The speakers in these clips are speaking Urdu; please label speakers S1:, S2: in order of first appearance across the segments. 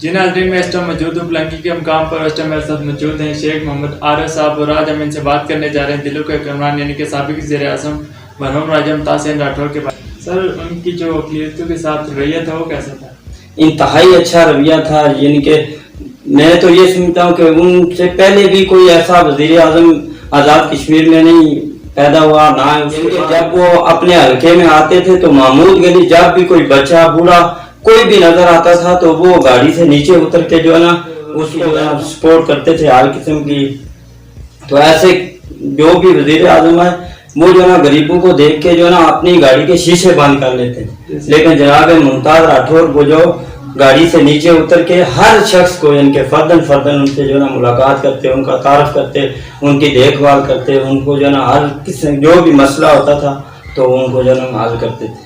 S1: جی ناظرین میں اس ٹائم موجود ہوں پلنگی کے مقام پر. اس ٹائم میرے ساتھ موجود ہیں شیخ محمد عارف صاحب اور آج ہم ان سے بات کرنے جا رہے ہیں دلوں کے حکمران یعنی کہ سابق وزیر اعظم مرحوم راجہ ممتاز حسین راٹھور کے بارے میں. سر ان کی جو اقلیتوں کے ساتھ رویہ تھا وہ کیسا تھا؟
S2: انتہائی اچھا رویہ تھا. یعنی کہ میں تو یہ سمجھتا ہوں کہ ان سے پہلے بھی کوئی ایسا وزیر اعظم آزاد کشمیر میں نہیں پیدا ہوا نہ. جب وہ اپنے حلقے میں آتے تھے تو محمود گلی جب بھی کوئی بچہ بوڑھا کوئی بھی نظر آتا تھا تو وہ گاڑی سے نیچے اتر کے جو ہے نا اس کو سپورٹ کرتے تھے ہر قسم کی. تو ایسے جو بھی وزیر اعظم ہے وہ جو ہے نا غریبوں کو دیکھ کے جو ہے نا اپنی گاڑی کے شیشے بند کر لیتے ہیں. لیکن جناب ممتاز راٹھور وہ جو گاڑی سے نیچے اتر کے ہر شخص کو ان کے فردن ان سے جو ہے نا ملاقات کرتے، ان کا تعارف کرتے، ان کی دیکھ بھال کرتے، ان کو جو ہے نا ہر قسم جو بھی مسئلہ ہوتا تھا تو ان کو جو ہے نا حل کرتے تھے.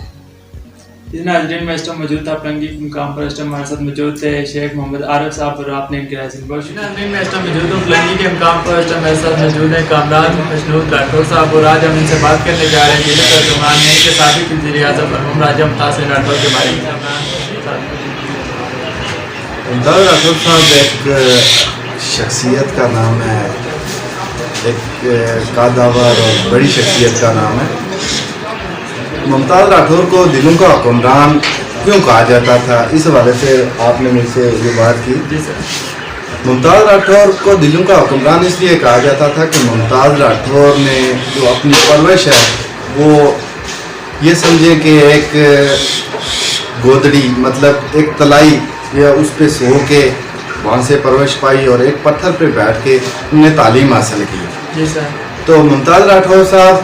S1: جی ناظرین میں اس ٹائم موجود تھا پلنگی کے مقام پر. اس ٹائم ہمارے ساتھ موجود تھے شیخ محمد عارف صاحب اور آپ نے ان کی رائے سنی. بہت شکریہ. ناظرین میں اس ٹائم موجود ہوں پلنگی کے مقام پر. اس ٹائم میرے ساتھ موجود ہیں کامران مشنود راٹھور صاحب اور آج ہم ان سے بات کرنے جا رہے ہیں دلوں کے حکمران یعنی کہ سابق وزیر اعظم مرحوم راجہ ممتاز حسین راٹھور کے بارے میں.
S3: ممتاز راٹھور صاحب ایک شخصیت کا نام ہے، ایک قادآور اور بڑی شخصیت کا نام ہے. ممتاز راٹھور کو دلوں کا حکمران کیوں کہا جاتا تھا اس حوالے سے آپ نے مجھ سے یہ بات کی.
S1: جی سر.
S3: ممتاز راٹھور کو دلوں کا حکمران اس لیے کہا جاتا تھا کہ ممتاز راٹھور نے جو اپنی پرورش ہے وہ یہ سمجھیں کہ ایک گودڑی مطلب ایک تلائی یا اس پہ سو کے وہاں سے پرورش پائی اور ایک پتھر پہ بیٹھ کے انہوں نے تعلیم حاصل کی.
S1: جی سر.
S3: تو ممتاز راٹھور صاحب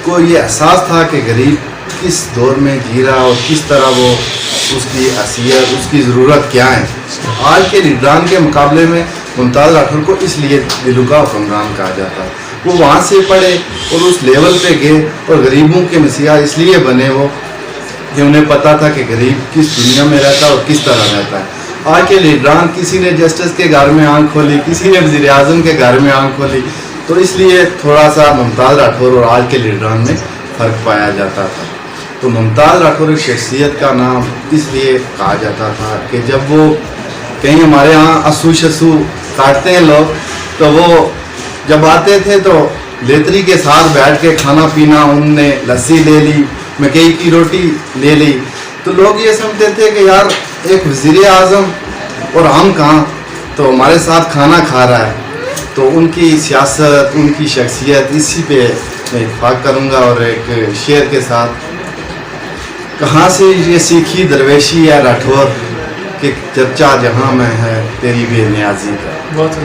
S3: کو یہ احساس تھا کہ غریب کس دور میں جی رہا اور کس طرح وہ اس کی حیثیت اس کی ضرورت کیا ہے. آج کے لیڈران کے مقابلے میں ممتاز راٹھور کو اس لیے دلوں کا حکمران کہا جاتا ہے. وہ وہاں سے پڑھے اور اس لیول پہ گئے اور غریبوں کے مسیحا اس لیے بنے وہ کہ انہیں پتہ تھا کہ غریب کس دنیا میں رہتا ہے اور کس طرح رہتا ہے. آج کے لیڈران کسی نے جسٹس کے گھر میں آنکھ کھولی، کسی نے وزیر اعظم کے گھر میں آنکھ کھولی. تو اس لیے تھوڑا سا ممتاز راٹھور اور آج کے لیڈران میں فرق پایا جاتا تھا. تو ممتاز راٹھور ایک شخصیت کا نام اس لیے کہا جاتا تھا کہ جب وہ کہیں ہمارے ہاں اسو شسو کاٹتے ہیں لوگ تو وہ جب آتے تھے تو لیتری کے ساتھ بیٹھ کے کھانا پینا، انہوں نے لسی لے لی، مکئی کی روٹی لے لی. تو لوگ یہ سمجھتے تھے کہ یار ایک وزیر اعظم اور ہم کہاں تو ہمارے ساتھ کھانا کھا رہا ہے. تو ان کی سیاست، ان کی شخصیت اسی پہ میں اتفاق کروں گا. اور ایک شعر کے ساتھ، کہاں سے یہ سیکھی درویشی ہے راٹھور کہ چرچا جہاں میں ہے تیری بے نیازی کا.
S1: بہت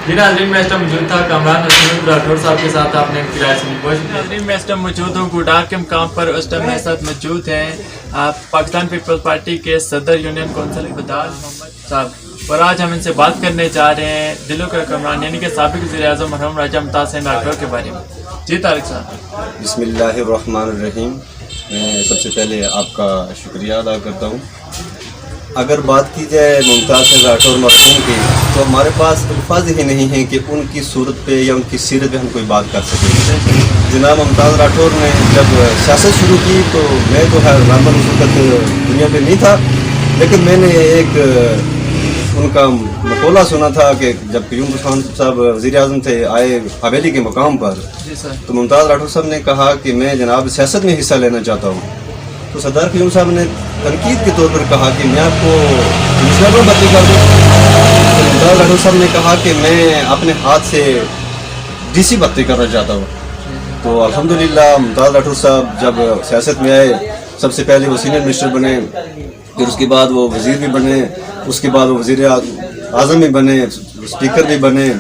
S1: جی ناظرین میں اس ٹائم موجود تھا کامران مشنود راٹھور صاحب کے ساتھ آپ نے ان کی رائے سنی. بہت شکریہ. ناظرین میں اس ٹائم موجود ہوں کوڈار کے مقام پر. اس ٹائم میرے ساتھ موجود ہیں پاکستان پیپلز پارٹی کے صدر یونین کونسل بدال محمد صاحب اور آج ہم ان سے بات کرنے جا رہے ہیں دلوں کے حکمران یعنی کہ سابق وزیر اعظم مرحوم راجہ ممتاز حسین راٹھور کے بارے میں. جی طارق صاحب.
S4: بسم اللہ الرحمن الرحیم. میں سب سے پہلے آپ کا شکریہ ادا کرتا ہوں. اگر بات کی جائے ممتاز حسین راٹھور مرحوم کی تو ہمارے پاس الفاظ ہی نہیں ہیں کہ ان کی صورت پہ یا ان کی سیرت پہ ہم کوئی بات کر سکیں. جناب ممتاز راٹھور نے جب سیاست شروع کی تو میں تو رامبن اس وقت دنیا پہ نہیں تھا، لیکن میں نے ایک ان کا مقولہ سنا تھا کہ جب قیوم خان صاحب وزیر اعظم تھے آئے حویلی کے مقام پر تو ممتاز راٹھور صاحب نے کہا کہ میں جناب سیاست میں حصہ لینا چاہتا ہوں. تو سردار قیوم صاحب نے تنقید کے طور پر کہا کہ میں آپ کو کمشنر میں بھرتی کر دوں. تو ممتاز راٹھور صاحب نے کہا کہ میں اپنے ہاتھ سے ڈی سی بھرتی کرنا چاہتا ہوں. تو الحمدللہ ممتاز راٹھور صاحب جب سیاست میں آئے سب سے پہلے وہ سینئر منسٹر بنے، پھر اس کے بعد وہ وزیر بھی بنے، اس کے بعد وہ وزیر اعظم بھی بنے، اسپیکر بھی بنے.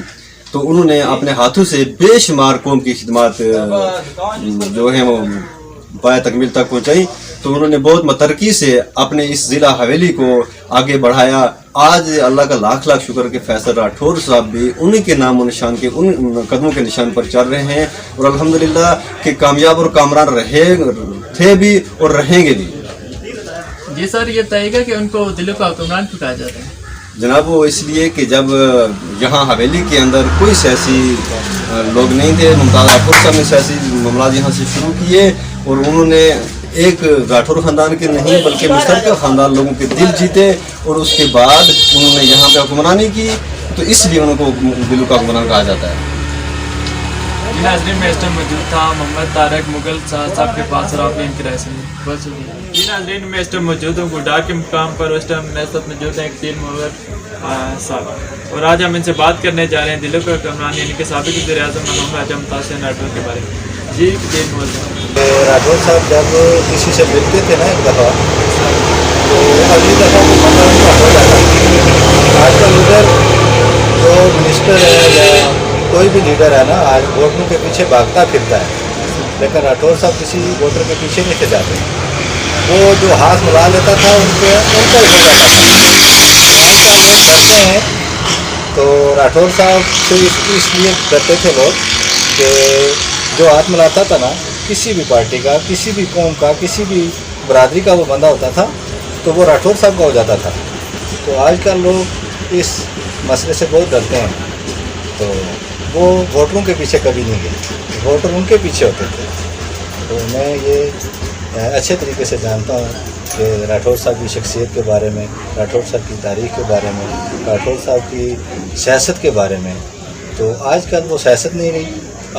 S4: تو انہوں نے اپنے ہاتھوں سے بے شمار قوم کی خدمات جو ہیں وہ پایہ تکمیل تک پہنچائی. تو انہوں نے بہت مترقی سے اپنے اس ضلع حویلی کو آگے بڑھایا. آج اللہ کا لاکھ لاکھ شکر کہ فیصل راٹھور صاحب بھی انہی کے نام و نشان کے ان قدموں کے نشان پر چل رہے ہیں اور الحمدللہ کہ کامیاب اور کامران تھے بھی اور رہیں گے بھی.
S1: جی سر یہ بتائیے گا کہ ان کو دلوں کا حکمران کیوں کہا جاتا ہے؟
S4: جناب وہ اس لیے کہ جب یہاں حویلی کے اندر کوئی سیاسی لوگ نہیں تھے، ممتاز راٹھور صاحب نے سیاسی معاملات یہاں سے شروع کیے اور انہوں نے ایک راٹھور خاندان کے نہیں بلکہ مشترکہ خاندان لوگوں کے دل جیتے اور اس کے بعد انہوں نے یہاں پہ حکمرانی کی، تو اس لیے ان کو دلوں کا حکمران کہا جاتا ہے۔
S1: ناظرین میں اس ٹائم موجود تھا محمد طارق مغل صاحب کے پاس، اور آپ نے ان کی رائے سنی، بہت شکریہ۔ ناظرین میں اس ٹائم موجود ہوں گڈار کے مقام پر، اس ٹائم میرے ساتھ موجود ہیں ایک تین مغل صاحب، اور آج ہم ان سے بات کرنے جا رہے ہیں دلوں کا حکمران یعنی کہ سابق وزیر اعظم مرحوم راجہ ممتاز حسین راٹھور کے بارے میں۔ جی تین مغل صاحب۔
S5: راٹھور صاحب جب کسی سے ملتے تھے نا ایک دفعہ، تو اگلی دفعہ وہ بندہ ان کا ہو جاتا۔ آج کل ادھر جو منسٹر ہے یا کوئی بھی لیڈر ہے نا، آج ووٹروں کے پیچھے بھاگتا پھرتا ہے، لیکن راٹھور صاحب کسی ووٹر کے پیچھے نہیں تھے جاتے۔ وہ جو ہاتھ ملا لیتا تھا ان کا ہی ہو جاتا تھا۔ آج کل لوگ ڈرتے ہیں، تو راٹھور صاحب سے اس لیے ڈرتے تھے لوگ کہ جو ہاتھ ملاتا تھا نا کسی بھی پارٹی کا، کسی بھی قوم کا، کسی بھی برادری کا وہ بندہ ہوتا تھا تو وہ راٹھور صاحب کا ہو جاتا تھا۔ تو آج کل لوگ اس مسئلے سے بہت ڈرتے ہیں، تو وہ ووٹروں کے پیچھے کبھی نہیں گئے، ووٹر ان کے پیچھے ہوتے تھے۔ تو میں یہ اچھے طریقے سے جانتا ہوں کہ راٹھور صاحب کی شخصیت کے بارے میں، راٹھور صاحب کی تاریخ کے بارے میں، راٹھور صاحب کی سیاست کے بارے میں۔ تو آج کل وہ سیاست نہیں رہی،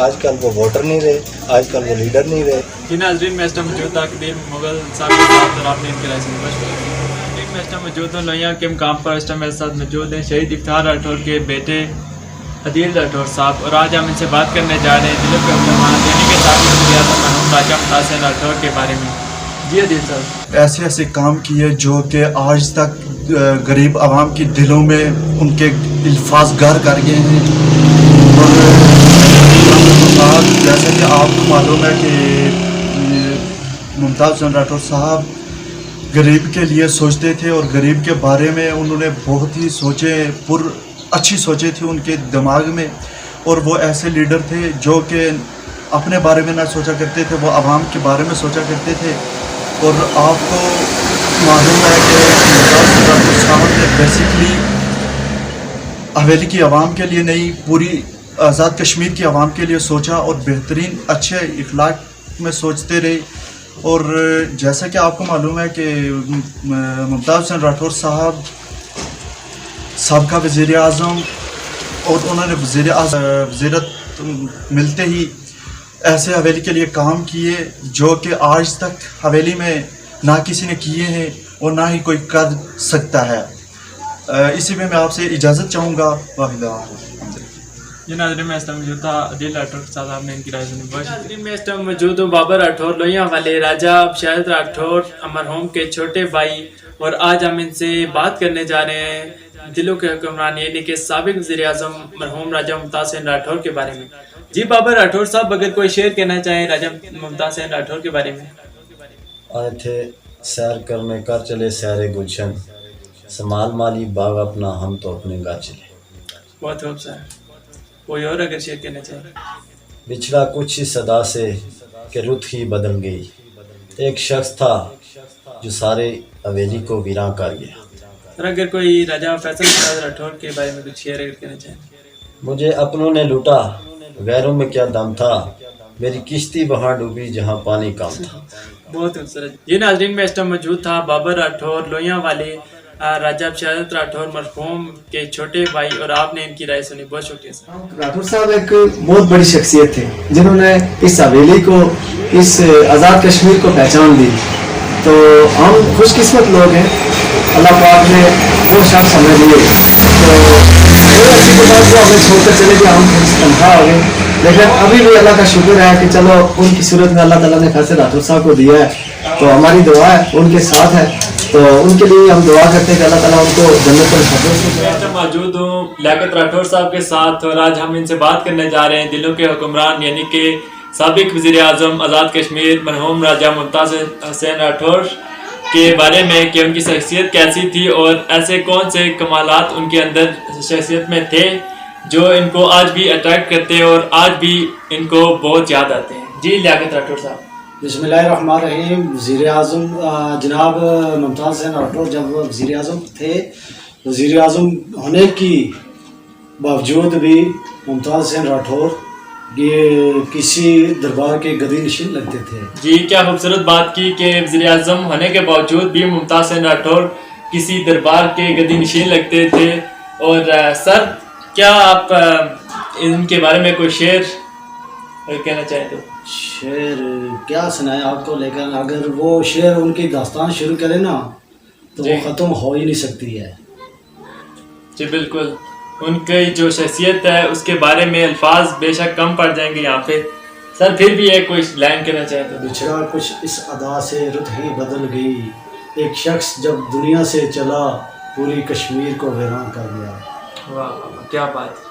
S5: آج کل وہ ووٹر نہیں رہے، آج کل وہ لیڈر نہیں رہے۔
S1: جی ناظرین میں اس ٹائم موجود تھا قدیم مغل صاحب کے ساتھ، اور آپ نے ان کی رائے سنی، بہت شکریہ۔ میں اس ٹائم موجود ہوں لوہیاں کے مقام پر، اس ٹائم میرے ساتھ موجود ہیں شہید افطار راٹھور کے بیٹے عدیل راٹھور صاحب، اور آج ہم ان سے بات کرنے جا رہے ہیں دلوں کے حکمران یعنی کہ سابق وزیر اعظم مرحوم راجہ ممتاز حسین راٹھور کے بارے میں۔ جی عدیل صاحب۔
S6: ایسے ایسے کام کیے جو کہ آج تک غریب عوام کی دلوں میں ان کے الفاظ گر کر گئے ہیں، اور جیسا کہ آپ کو معلوم ہے کہ ممتاز حسین راٹھور صاحب غریب کے لیے سوچتے تھے، اور غریب کے بارے میں انہوں نے بہت ہی اچھی سوچیں تھی ان کے دماغ میں، اور وہ ایسے لیڈر تھے جو کہ اپنے بارے میں نہ سوچا کرتے تھے، وہ عوام کے بارے میں سوچا کرتے تھے۔ اور آپ کو معلوم ہے کہ ممتاز حسین راٹھور صاحب نے بیسکلی حویلی کی عوام کے لیے نہیں، پوری آزاد کشمیر کی عوام کے لیے سوچا، اور بہترین اچھے اخلاق میں سوچتے رہے۔ اور جیسا کہ آپ کو معلوم ہے کہ ممتاز حسین راٹھور صاحب سابقہ وزیر اعظم، اور انہوں نے وزیرت ملتے ہی ایسے حویلی کے لیے کام کیے جو کہ آج تک حویلی میں نہ کسی نے کیے ہیں اور نہ ہی کوئی کر سکتا ہے۔ اسی میں آپ سے اجازت چاہوں گا۔
S1: جی ناظرین میں اس ٹائم موجود تھا عدیل راٹھور صاحب، آپ نے ان کی رائے سنی، بہت شکریہ۔ میں اس ٹائم موجود ہوں بابر راٹھور لوہیاں والے راجہ شاہد راٹھور مرحوم کے چھوٹے بھائی، اور آج ہم ان سے بات کرنے جا رہے ہیں دلوں کے حکمران یعنی کہ سابق وزیر اعظم مرحوم راجہ ممتاز حسین راٹھور کے بارے میں۔ جی بابر راٹھور صاحب، اگر کوئی شعر کہنا چاہیں راجہ ممتاز حسین راٹھور کے بارے میں۔
S5: آئے تھے سیر کرنے کر چلے سیر گلشن، سمال مالی باغ اپنا ہم تو اپنے گھر چلے۔
S1: بہت خوب سر، کوئی اور اگر شعر کہنا چاہیں۔
S5: بچھڑا کچھ ہی صدا سے کہ رت ہی بدل گئی، ایک شخص تھا جو سارے حویلی کو ویراں کر گیا۔
S1: سر اگر کوئی راجہ فیصل شاہد راٹھور کے بارے میں کچھ شعر اگر کہنا چاہیں۔
S5: مجھے اپنوں نے لوٹا غیروں میں کیا دم تھا، میری کشتی وہاں ڈوبی جہاں پانی کم تھا۔
S1: بہت خوبصورت۔ یہ ناظرین میں اس ٹائم موجود تھا بابر راٹھور لوہیاں والے راجہ شاہد راٹھور مرحوم کے چھوٹے بھائی، اور آپ نے ان کی رائے سنی، بہت شکریہ سر۔
S7: راٹھور صاحب ایک بہت بڑی شخصیت تھے جنہوں نے اس حویلی کو، اس آزاد کشمیر کو پہچان دی۔ تو ہم خوش قسمت لوگ ہیں، اللہ پاک نے وہ شخص ہمیں دیے۔ تو بہت اچھی بات کو ہمیں چھوڑ کر چلے گئے، ہم تنخواہ ہو گئے، لیکن ابھی بھی اللہ کا شکر ہے کہ چلو ان کی صورت میں اللہ تعالیٰ نے فیصل راٹھور صاحب کو دیا ہے، تو ہماری دعا ہے ان کے ساتھ ہے، تو ان کے لیے ہم دعا کرتے ہیں کہ اللہ تعالیٰ ان کو جنت
S1: میں موجود ہوں لیاقت راٹھور صاحب کے ساتھ، اور آج ہم ان سے بات کرنے جا رہے ہیں دلوں کے حکمران یعنی کہ سابق وزیر اعظم آزاد کشمیر مرحوم راجہ ممتاز حسین راٹھور کے بارے میں کہ ان کی شخصیت کیسی تھی، اور ایسے کون سے کمالات ان کے اندر شخصیت میں تھے جو ان کو آج بھی اٹریکٹ کرتے ہیں اور آج بھی ان کو بہت یاد آتے ہیں۔ جی لیاقت راٹھور صاحب۔
S7: بسم اللہ الرحمن الرحیم۔ وزیر اعظم جناب ممتاز حسین راٹھور جب وزیر اعظم تھے، وزیر اعظم ہونے کی باوجود بھی ممتاز حسین راٹھور یہ کسی دربار کے گدی نشین لگتے تھے.
S1: جی کیا خوبصورت بات کی کہ وزیر اعظم ہونے کے باوجود بھی ممتاز حسین راٹھور کسی دربار کے گدی نشین لگتے تھے. اور سر کیا آپ ان کے بارے میں کوئی شعر کہنا چاہیں تو؟
S7: شعر کیا سنائے آپ کو، لیکن اگر وہ شعر ان کی داستان شروع کرے نا تو وہ ختم ہو ہی نہیں سکتی ہے.
S1: جی بالکل، ان کی جو شخصیت ہے اس کے بارے میں الفاظ بے شک کم پڑ جائیں گے یہاں پہ. سر پھر بھی ایک کوئی لائن کہنا چاہیں تو؟
S7: بچھڑا کچھ اس ادا سے رت ہی بدل گئی، ایک شخص جب دنیا سے چلا پوری کشمیر کو ویران کر دیا.
S1: واہ کیا بات.